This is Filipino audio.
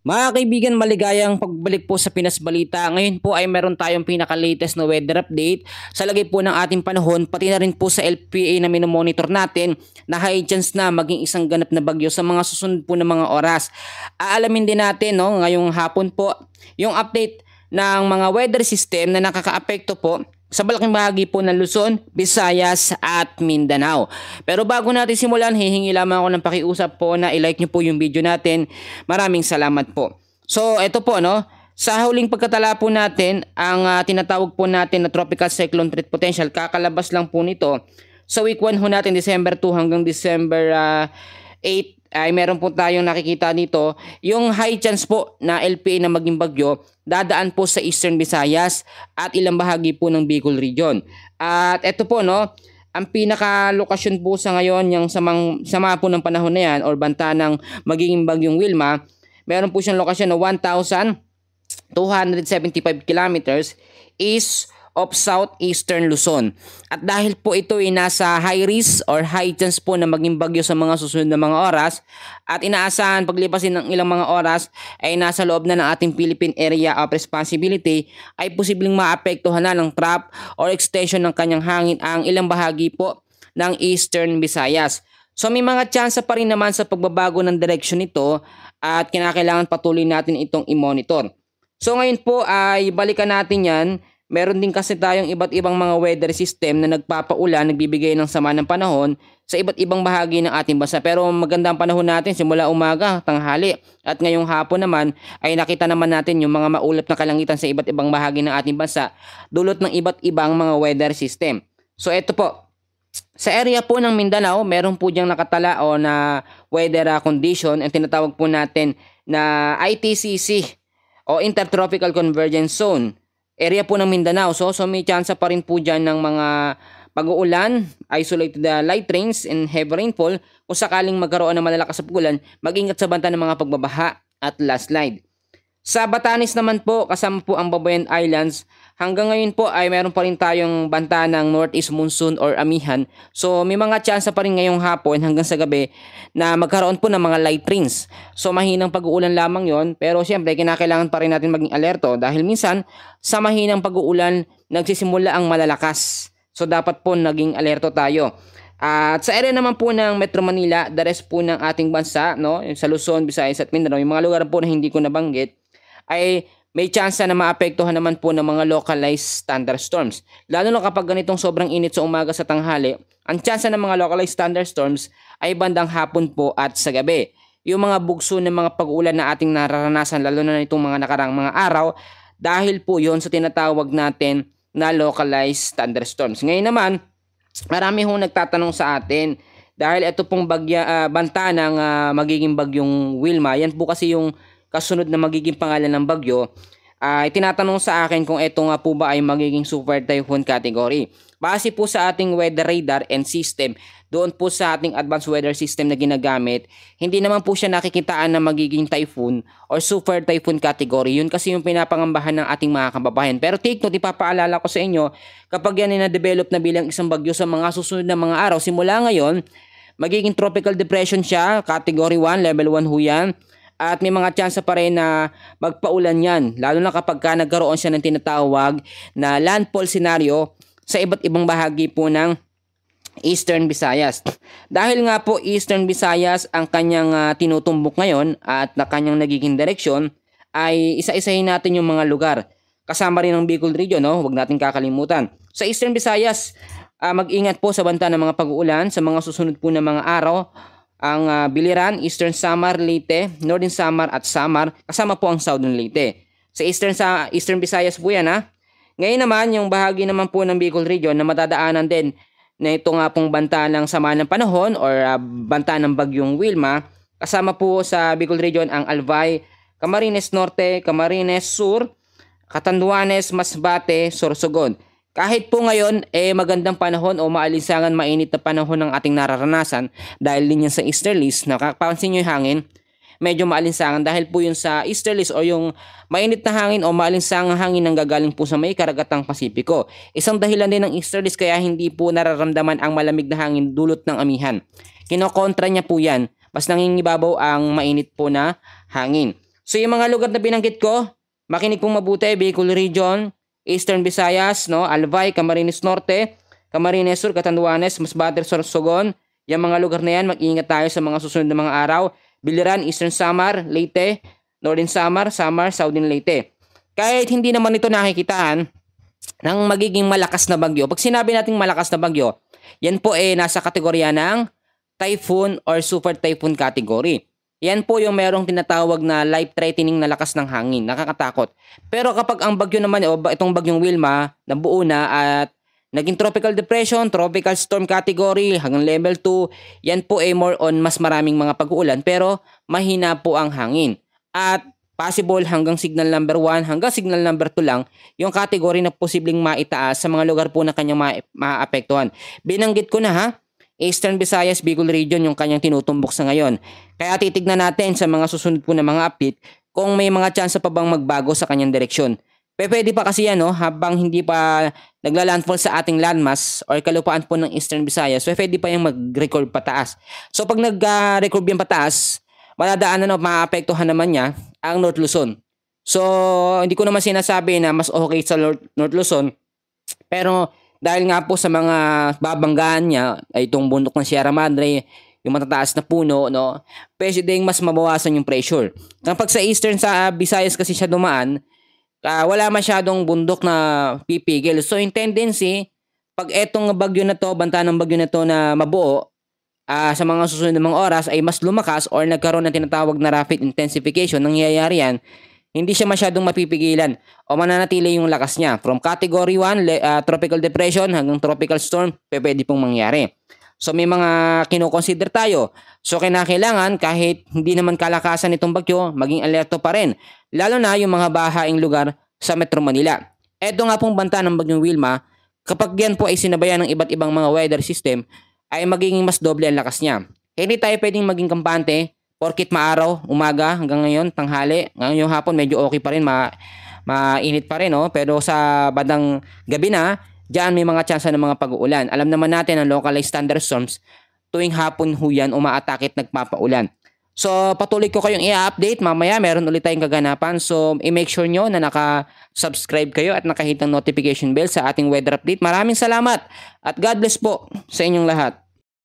Mga kaibigan, maligayang pagbalik po sa Pinas Balita. Ngayon po ay meron tayong pinaka-latest na weather update sa lagay po ng ating panahon, pati na rin po sa LPA na minomonitor natin na high chance na maging isang ganap na bagyo sa mga susunod po na mga oras. Aalamin din natin ngayong hapon po yung update ng mga weather system na nakakaapekto po sa malaking bahagi po ng Luzon, Visayas at Mindanao. Pero bago natin simulan, hihingi lamang ako ng pakiusap po na i-like nyo po yung video natin. Maraming salamat po. So ito po sa huling pagkatala po natin, ang tinatawag po natin na Tropical Cyclone Threat Potential, kakalabas lang po nito. Sa week 1 ho natin, December 2 hanggang December 8, ay meron po tayong nakikita dito yung high chance po na LPA na maging bagyo dadaan po sa Eastern Visayas at ilang bahagi po ng Bicol Region. At ito po ang pinaka-lokasyon po sa ngayon yung sama po ng panahon na yan or banta ng magiging bagyong Wilma, meron po siyang lokasyon na 1,275 kilometers east of southeastern Luzon. At dahil po ito ay nasa high risk or high chance po na maging bagyo sa mga susunod na mga oras at inaasahan paglipasin ng ilang mga oras ay nasa loob na ng ating Philippine Area of Responsibility, ay posibleng maapektuhan na ng trap or extension ng kanyang hangin ang ilang bahagi po ng Eastern Visayas. So may mga tsansa pa rin naman sa pagbabago ng direksyon nito at kinakailangan patuloy natin itong i-monitor. So ngayon po ay balikan natin yan. Meron din kasi tayong iba't ibang mga weather system na nagpapaulan, nagbibigay ng sama ng panahon sa iba't ibang bahagi ng ating bansa. Pero maganda ang panahon natin simula umaga, tanghali at ngayong hapon naman ay nakita naman natin yung mga maulap na kalangitan sa iba't ibang bahagi ng ating bansa dulot ng iba't ibang mga weather system. So ito po, sa area po ng Mindanao, meron po diyang nakatala na weather condition ang tinatawag po natin na ITCC o Intertropical Convergence Zone. Area po ng Mindanao. So may chance pa rin po dyan ng mga pag-uulan, isolated light rains and heavy rainfall. Kung sakaling magkaroon ng malalakas na pag-ulan, mag-ingat sa banta ng mga pagbabaha at landslide. Sa Batanes naman po, kasama po ang Babuyan Islands, hanggang ngayon po ay meron pa rin tayong banta ng Northeast Monsoon or Amihan. So may mga chance pa rin ngayong hapon hanggang sa gabi na magkaroon po ng mga light rains. So mahinang pag-uulan lamang yon, pero siyempre kinakailangan pa rin natin maging alerto dahil minsan sa mahinang pag-uulan nagsisimula ang malalakas. So dapat po naging alerto tayo. At sa area naman po ng Metro Manila, the rest po ng ating bansa, sa Luzon, Visayas at Mindanao, yung mga lugar po na hindi ko nabanggit, ay may chance na maapektuhan naman po ng mga localized thunderstorms. Lalo na kapag ganitong sobrang init sa umaga sa tanghali, ang chance ng mga localized thunderstorms ay bandang hapon po at sa gabi. Yung mga bugso ng mga pag-ulan na ating nararanasan, lalo na itong mga nakarang mga araw, dahil po yon sa tinatawag natin na localized thunderstorms. Ngayon naman, marami hong nagtatanong sa atin, dahil ito pong banta ng magiging bagyong Wilma, yan po kasi yung kasunod na magiging pangalan ng bagyo, ay tinatanong sa akin kung ito nga po ba ay magiging super typhoon category. Base po sa ating weather radar and system, doon po sa ating advanced weather system na ginagamit, hindi naman po siya nakikitaan na magiging typhoon or super typhoon category. Yun kasi yung pinapangambahan ng ating mga kababayan. Pero take note, ipapaalala ko sa inyo, kapag yan ay na-develop na bilang isang bagyo sa mga susunod na mga araw, simula ngayon, magiging tropical depression siya, category 1, level 1 ho yan. At may mga chance pa rin na magpaulan yan, lalo na kapag nagkaroon siya ng tinatawag na landfall scenario sa iba't ibang bahagi po ng Eastern Visayas. Dahil nga po Eastern Visayas ang kanyang tinutumbok ngayon at na kanyang nagiging direksyon, ay isa-isahin natin yung mga lugar. Kasama rin ang Bicol Region, huwag natin kakalimutan. Sa Eastern Visayas, mag-ingat po sa banta ng mga pag-uulan sa mga susunod po na mga araw. Ang Biliran, Eastern Samar, Leyte, Northern Samar at Samar, kasama po ang Southern Leyte. Sa Eastern Visayas po yan Ngayon naman, yung bahagi naman po ng Bicol Region na madadaanan din na ito nga pong banta ng sama ng panahon or banta ng bagyong Wilma, kasama po sa Bicol Region ang Albay, Camarines Norte, Camarines Sur, Catanduanes, Masbate, Sorsogon. Kahit po ngayon magandang panahon o maalinsangan mainit na panahon ng ating nararanasan dahil din yan sa easterlies, nakapansin nyo yung hangin, medyo maalinsangan dahil po yun sa easterlies o yung mainit na hangin o maalinsangang hangin ang gagaling po sa may karagatang Pasipiko. Isang dahilan din ng easterlies kaya hindi po nararamdaman ang malamig na hangin dulot ng amihan. Kinokontra niya po yan, mas nangingibabaw ang mainit po na hangin. So yung mga lugar na binanggit ko, makinig pong mabuti, Bicol Region, Eastern Visayas, no, Albay, Camarines Norte, Camarines Sur, Catanduanes, Masbate, Sorsogon. Yung mga lugar na yan, mag-iingat tayo sa mga susunod na mga araw. Biliran, Eastern Samar, Leyte, Northern Samar, Southern Leyte. Kahit hindi naman ito nakikitaan ng magiging malakas na bagyo. Pag sinabi nating malakas na bagyo, yan po nasa kategorya ng typhoon or super typhoon category. Yan po yung merong tinatawag na life-threatening na lakas ng hangin. Nakakatakot. Pero kapag ang bagyo naman o itong bagyong Wilma nabuo na at naging tropical depression, tropical storm category hanggang level 2, yan po more on mas maraming mga pag-uulan pero mahina po ang hangin. At possible hanggang signal number 1 hanggang signal number 2 lang yung category na posibleng maitaas sa mga lugar po na kanyang maapektuhan. Binanggit ko na ha, Eastern Visayas, Bicol Region yung kanyang tinutumbok sa ngayon. Kaya titignan natin sa mga susunod po na mga update kung may mga chance pa bang magbago sa kanyang direksyon. Pwede pa kasi yan, no, habang hindi pa nagla-landfall sa ating landmass or kalupaan po ng Eastern Visayas, pwede pa yung mag-record pataas. So pag nag-record yan pataas, madadaanan o maapektuhan naman niya ang North Luzon. So hindi ko naman sinasabi na mas okay sa North Luzon, pero dahil nga po sa mga babanggaan niya ay itong bundok ng Sierra Madre, yung matataas na puno, no, pwede ding mas mabawasan yung pressure. Kapag sa Eastern sa Visayas kasi siya dumaan, wala masyadong bundok na pipigil. So in tendency, pag etong bagyo na to, banta ng bagyo na to na mabuo, sa mga susunod na mga oras ay mas lumakas or nagkaroon ng tinatawag na rapid intensification, nangyayari yan, hindi siya masyadong mapipigilan o mananatili yung lakas niya. From category 1, tropical depression hanggang tropical storm, pwede pong mangyari. So may mga kinoconsider tayo. So kinakailangan kahit hindi naman kalakasan itong bagyo, maging alerto pa rin. Lalo na yung mga bahaing lugar sa Metro Manila. Ito nga pong banta ng bagyong Wilma, kapag yan po ay sinabayan ng iba't ibang mga weather system, ay magiging mas doble ang lakas niya. Hindi tayo pwedeng maging kampante porkit maaraw, umaga hanggang ngayon, tanghali. Ngayong hapon medyo okay pa rin, mainit pa rin, no? Pero sa bandang gabi na, diyan may mga tsansa ng mga pag-uulan. Alam naman natin ang localized thunderstorms, tuwing hapon ho yan, umaatakit, nagpapaulan. So patuloy ko kayong i-update. Mamaya meron ulit tayong kaganapan. So i-make sure nyo na naka-subscribe kayo at nakahit ng notification bell sa ating weather update. Maraming salamat at God bless po sa inyong lahat.